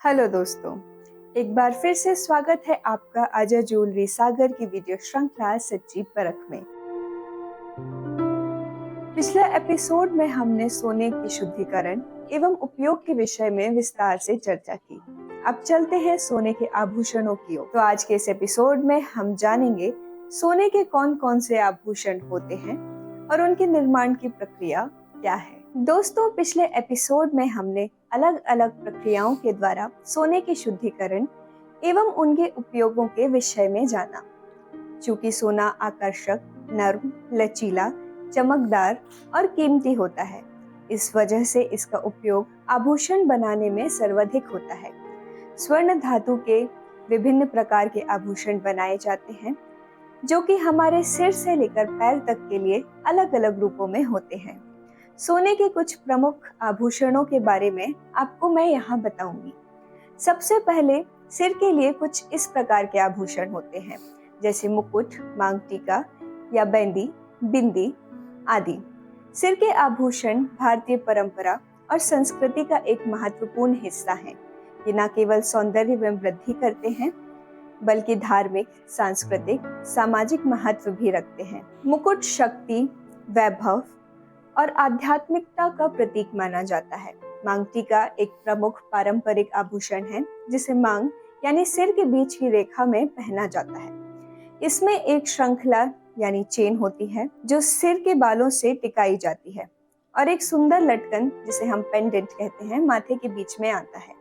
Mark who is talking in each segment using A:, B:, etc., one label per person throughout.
A: Hello दोस्तों, एक बार फिर से स्वागत है आपका अजय ज्वेलरी सागर की वीडियो श्रृंखला सच्ची परख में। पिछले एपिसोड में हमने सोने की शुद्धिकरण एवं उपयोग के विषय में विस्तार से चर्चा की। अब चलते हैं सोने के आभूषणों की ओर। तो आज के इस एपिसोड में हम जानेंगे सोने के कौन कौन से आभूषण होते हैं और उनके निर्माण की प्रक्रिया क्या है। दोस्तों, पिछले एपिसोड में हमने अलग अलग प्रक्रियाओं के द्वारा सोने के शुद्धिकरण एवं उनके उपयोगों के विषय में जाना। चूंकि सोना आकर्षक, नर्म, लचीला, चमकदार और कीमती होता है, इस वजह से इसका उपयोग आभूषण बनाने में सर्वाधिक होता है। स्वर्ण धातु के विभिन्न प्रकार के आभूषण बनाए जाते हैं, जो कि हमारे सिर से लेकर पैर तक के लिए अलग अलग रूपों में होते हैं। सोने के कुछ प्रमुख आभूषणों के बारे में आपको मैं यहाँ बताऊंगी। सबसे पहले सिर के लिए कुछ इस प्रकार के आभूषण होते हैं, जैसे मुकुट, मांग टीका या बैंदी, बिंदी आदि। सिर के आभूषण भारतीय परंपरा और संस्कृति का एक महत्वपूर्ण हिस्सा है। ये न केवल सौंदर्य में वृद्धि करते हैं, बल्कि धार्मिक, सांस्कृतिक, सामाजिक महत्व भी रखते हैं। मुकुट शक्ति, वैभव और आध्यात्मिकता का प्रतीक माना जाता है। मांग टीका एक प्रमुख पारंपरिक आभूषण है, जिसे मांग यानी सिर के बीच की रेखा में पहना जाता है। इसमें एक श्रृंखला यानी चेन होती है, जो सिर के बालों से टिकाई जाती है, और एक सुंदर लटकन, जिसे हम पेंडेंट कहते हैं, माथे के बीच में आता है।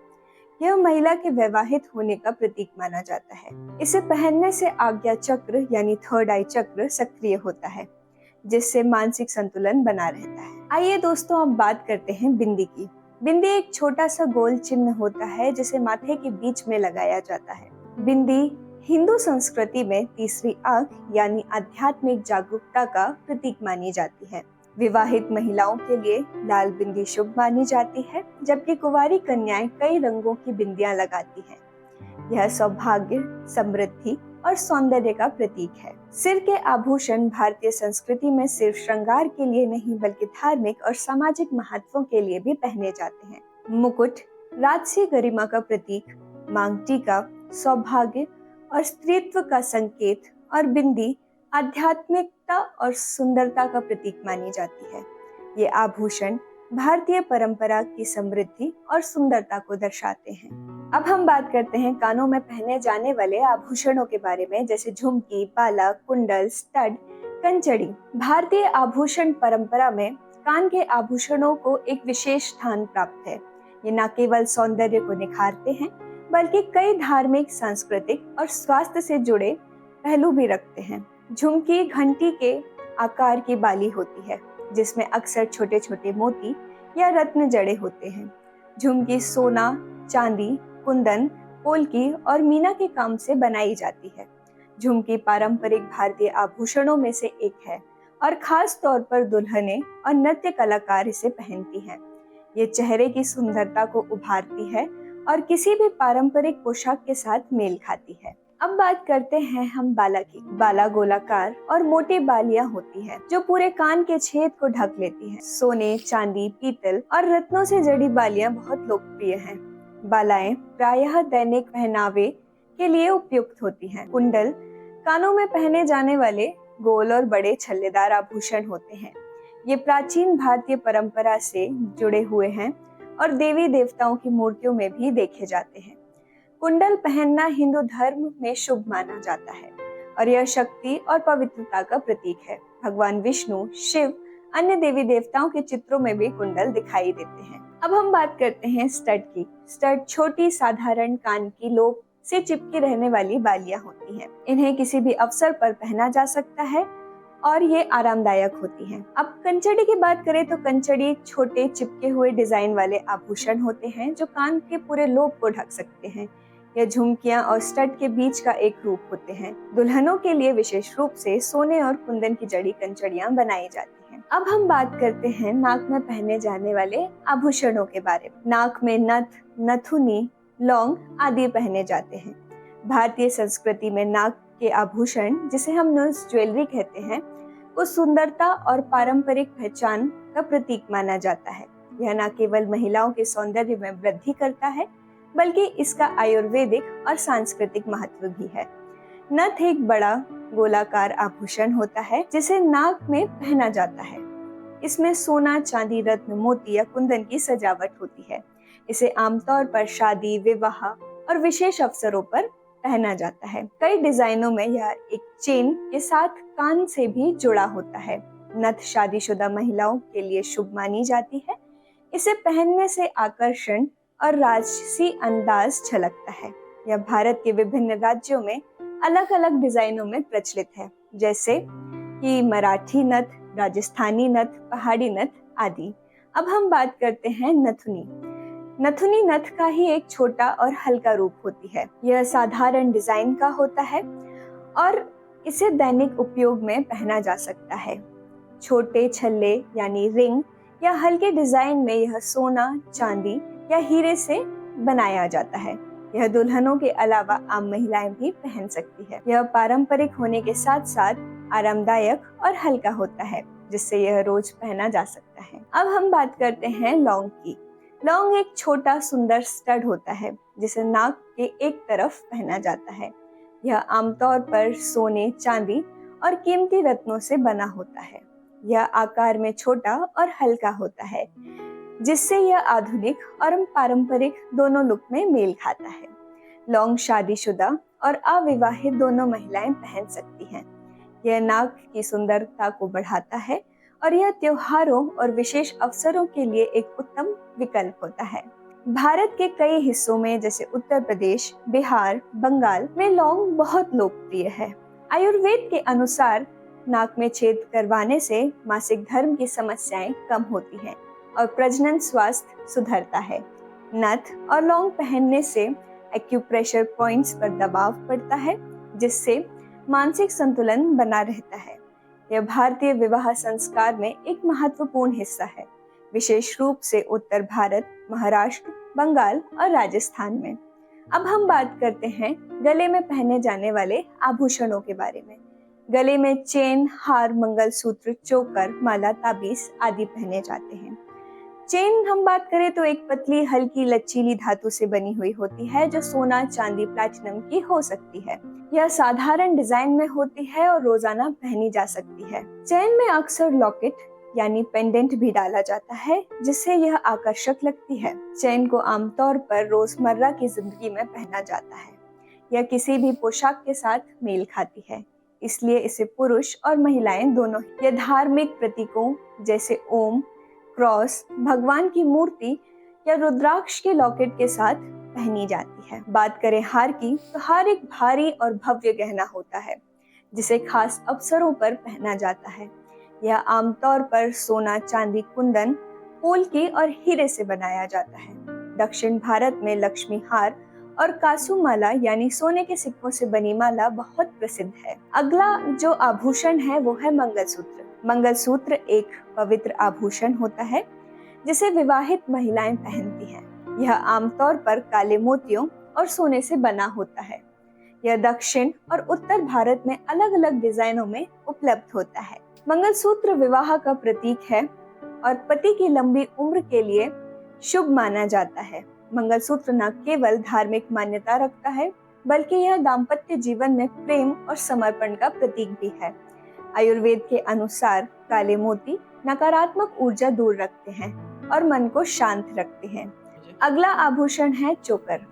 A: यह महिला के वैवाहित होने का प्रतीक माना जाता है। इसे पहनने से आज्ञा चक्र यानी थर्ड आई चक्र सक्रिय होता है, जिससे मानसिक संतुलन बना रहता है। आइए दोस्तों, अब बात करते हैं बिंदी की। बिंदी एक छोटा सा गोल चिन्ह होता है, जिसे माथे के बीच में लगाया जाता है। बिंदी हिंदू संस्कृति में तीसरी आंख यानी आध्यात्मिक जागरूकता का प्रतीक मानी जाती है। विवाहित महिलाओं के लिए लाल बिंदी शुभ मानी जाती है, जबकि कुंवारी कन्याएं कई रंगों की बिंदियां लगाती हैं। यह सौभाग्य, समृद्धि और सौंदर्य का प्रतीक है। सिर के आभूषण भारतीय संस्कृति में सिर्फ श्रृंगार के लिए नहीं, बल्कि धार्मिक और सामाजिक महत्वों के लिए भी पहने जाते हैं। मुकुट राजसी गरिमा का प्रतीक, मांग टीका सौभाग्य और स्त्रीत्व का संकेत, और बिंदी आध्यात्मिकता और सुंदरता का प्रतीक मानी जाती है। ये आभूषण भारतीय परंपरा की समृद्धि और सुंदरता को दर्शाते हैं। अब हम बात करते हैं कानों में पहने जाने वाले आभूषणों के बारे में, जैसे झुमकी, बाला, कुंडल, स्टड, कंचड़ी। भारतीय आभूषण परंपरा में कान के आभूषणों को एक विशेष स्थान प्राप्त है। ये न केवल सौंदर्य को निखारते हैं, बल्कि कई धार्मिक, सांस्कृतिक और स्वास्थ्य से जुड़े पहलू भी रखते हैं। झुमकी घंटी के आकार की बाली होती है, जिसमें अक्सर छोटे छोटे मोती या रत्न जड़े होते हैं। झुमकी सोना, चांदी, कुंदन, पोल्की और मीना के काम से बनाई जाती है। झुमकी पारंपरिक भारतीय आभूषणों में से एक है, और खास तौर पर दुल्हनें और नृत्य कलाकार इसे पहनती हैं। ये चेहरे की सुंदरता को उभारती है और किसी भी पारंपरिक पोशाक के साथ मेल खाती है। अब बात करते हैं हम बाला की। बाला गोलाकार और मोटी बालियां होती है, जो पूरे कान के छेद को ढक लेती हैं। सोने, चांदी, पीतल और रत्नों से जड़ी बालियां बहुत लोकप्रिय हैं। बालाएं प्रायः दैनिक पहनावे के लिए उपयुक्त होती हैं। कुंडल कानों में पहने जाने वाले गोल और बड़े छल्लेदार आभूषण होते हैं। ये प्राचीन भारतीय परंपरा से जुड़े हुए हैं और देवी देवताओं की मूर्तियों में भी देखे जाते हैं। कुंडल पहनना हिंदू धर्म में शुभ माना जाता है, और यह शक्ति और पवित्रता का प्रतीक है। भगवान विष्णु, शिव, अन्य देवी देवताओं के चित्रों में भी कुंडल दिखाई देते हैं। अब हम बात करते हैं स्टड की। स्टड छोटी साधारण कान की लोब से चिपकी रहने वाली बालियां होती हैं। इन्हें किसी भी अवसर पर पहना जा सकता है और ये आरामदायक होती हैं। अब कंचड़ी की बात करें तो कंचड़ी छोटे चिपके हुए डिजाइन वाले आभूषण होते हैं, जो कान के पूरे लोब को ढक सकते हैं। यह झुमकियां और स्टड के बीच का एक रूप होते हैं। दुल्हनों के लिए विशेष रूप से सोने और कुंदन की जड़ी कंचड़ियां बनाई जाती हैं। अब हम बात करते हैं नाक में पहने जाने वाले आभूषणों के बारे में। नाक में नथ, नथुनी, लौंग आदि पहने जाते हैं। भारतीय संस्कृति में नाक के आभूषण, जिसे हम नूस ज्वेलरी कहते हैं, को सुंदरता और पारंपरिक पहचान का प्रतीक माना जाता है। यह न केवल महिलाओं के सौंदर्य में वृद्धि करता है, बल्कि इसका आयुर्वेदिक और सांस्कृतिक महत्व भी है। नथ एक बड़ा गोलाकार आभूषण होता है जिसे नाक में पहना जाता है। इसमें सोना, चांदी, रत्न, मोती या कुंदन की सजावट होती है। इसे आमतौर पर शादी, विवाह और विशेष अवसरों पर पहना जाता है। कई डिजाइनों में यह एक चेन के साथ कान से भी जुड़ा होता है। नथ शादीशुदा महिलाओं के लिए शुभ मानी जाती है। इसे पहनने से आकर्षण और राजसी अंदाज झलकता है। यह भारत के विभिन्न राज्यों में अलग अलग डिजाइनों में प्रचलित है, जैसे कि मराठी नथ, राजस्थानी नथ, पहाड़ी नथ आदि। अब हम बात करते हैं नथुनी। नथुनी नथ का ही एक छोटा और हल्का रूप होती है। यह साधारण डिजाइन का होता है और इसे दैनिक उपयोग में पहना जा सकता है। छोटे छल्ले यानी रिंग या हल्के डिजाइन में यह सोना, चांदी या हीरे से बनाया जाता है। यह दुल्हनों के अलावा आम महिलाएं भी पहन सकती है। यह पारंपरिक होने के साथ साथ आरामदायक और हल्का होता है, जिससे यह रोज पहना जा सकता है। अब हम बात करते हैं लौंग की। लौंग एक छोटा सुंदर स्टड होता है जिसे नाक के एक तरफ पहना जाता है। यह आमतौर पर सोने, चांदी और कीमती रत्नों से बना होता है। यह आकार में छोटा और हल्का होता है, जिससे यह आधुनिक और पारंपरिक दोनों लुक में मेल खाता है। लौंग शादीशुदा और अविवाहित दोनों महिलाएं पहन सकती हैं। यह नाक की सुंदरता को बढ़ाता है और यह त्योहारों और विशेष अवसरों के लिए एक उत्तम विकल्प होता है। भारत के कई हिस्सों में जैसे उत्तर प्रदेश, बिहार, बंगाल में लौंग बहुत लोकप्रिय है। आयुर्वेद के अनुसार नाक में छेद करवाने से मासिक धर्म की समस्याएं कम होती हैं और प्रजनन स्वास्थ्य सुधरता है। नथ और लौंग पहनने से एक्यूप्रेशर पॉइंट्स पर दबाव पड़ता है, जिससे मानसिक संतुलन बना रहता है। यह भारतीय विवाह संस्कार में एक महत्वपूर्ण हिस्सा है, विशेष रूप से उत्तर भारत, महाराष्ट्र, बंगाल और राजस्थान में। अब हम बात करते हैं गले में पहने जाने वाले आभूषणों के बारे में। गले में चेन, हार, मंगलसूत्र, चोकर, माला, ताबीज आदि पहने जाते हैं। चेन हम बात करें तो एक पतली, हल्की, लचीली धातु से बनी हुई होती है जो सोना, चांदी, प्लैटिनम की हो सकती है। यह साधारण डिजाइन में होती है और रोजाना पहनी जा सकती है। चेन में अक्सर लॉकेट यानी पेंडेंट भी डाला जाता है, जिससे यह आकर्षक लगती है। चेन को आमतौर पर रोजमर्रा की जिंदगी में पहना जाता है। यह किसी भी पोशाक के साथ मेल खाती है, इसलिए इसे पुरुष और महिलाएं दोनों। यह धार्मिक प्रतीकों जैसे ओम, क्रॉस, भगवान की मूर्ति या रुद्राक्ष के लॉकेट के साथ पहनी जाती है। बात करें हार की, तो हार एक भारी और भव्य गहना होता है जिसे खास अवसरों पर पहना जाता है। यह आमतौर पर सोना, चांदी, कुंदन, पोल्की और हीरे से बनाया जाता है। दक्षिण भारत में लक्ष्मी हार और कासू माला यानी सोने के सिक्कों से बनी माला बहुत प्रसिद्ध है। अगला जो आभूषण है वो है मंगलसूत्र। मंगलसूत्र एक पवित्र आभूषण होता है जिसे विवाहित महिलाएं पहनती हैं। यह आमतौर पर काले मोतियों और सोने से बना होता है। यह दक्षिण और उत्तर भारत में अलग अलग डिजाइनों में उपलब्ध होता है। मंगलसूत्र विवाह का प्रतीक है और पति की लंबी उम्र के लिए शुभ माना जाता है। मंगलसूत्र न केवल धार्मिक मान्यता रखता है, बल्कि यह दाम्पत्य जीवन में प्रेम और समर्पण का प्रतीक भी है। आयुर्वेद के अनुसार काले मोती नकारात्मक ऊर्जा दूर रखते हैं और मन को शांत रखते हैं। अगला आभूषण है चोकर।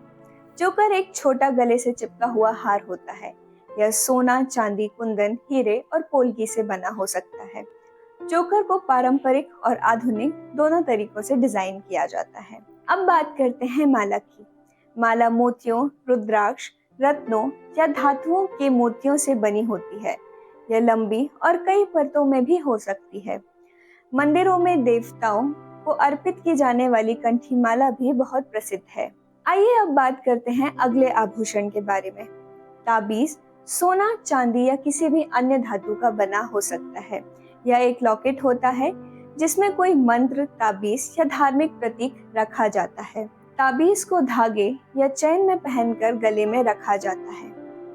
A: चोकर एक छोटा गले से चिपका हुआ हार होता है। यह सोना, चांदी, कुंदन, हीरे और पोल्की से बना हो सकता है। चोकर को पारंपरिक और आधुनिक दोनों तरीकों से डिजाइन किया जाता है। अब बात करते हैं माला की। माला मोतियों, रुद्राक्ष, रत्नों या धातुओं के मोतियों से बनी होती है। यह लंबी और कई परतों में भी हो सकती है। मंदिरों में देवताओं को अर्पित की जाने वाली कंठी माला भी बहुत प्रसिद्ध है। आइए अब बात करते हैं अगले आभूषण के बारे में। ताबीज सोना, चांदी या किसी भी अन्य धातु का बना हो सकता है। यह एक लॉकेट होता है जिसमें कोई मंत्र, ताबीज या धार्मिक प्रतीक रखा जाता है। ताबीज को धागे या चैन में पहनकर गले में रखा जाता है।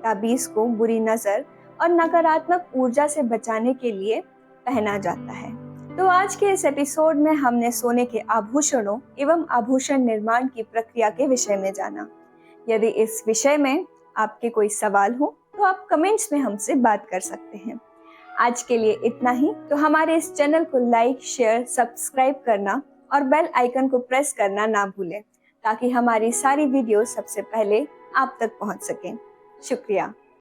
A: ताबीज को बुरी नजर और नकारात्मक ऊर्जा से बचाने के लिए पहना जाता है। तो आज के इस एपिसोड में हमने सोने के आभूषणों एवं आभूषण निर्माण की प्रक्रिया के विषय में जाना। यदि इस विषय में आपके कोई सवाल हो तो आप कमेंट्स में हमसे बात कर सकते हैं। आज के लिए इतना ही। तो हमारे इस चैनल को लाइक, शेयर, सब्सक्राइब करना और बेल आइकन को प्रेस करना ना भूलें, ताकि हमारी सारी वीडियो सबसे पहले आप तक पहुंच सकें। शुक्रिया।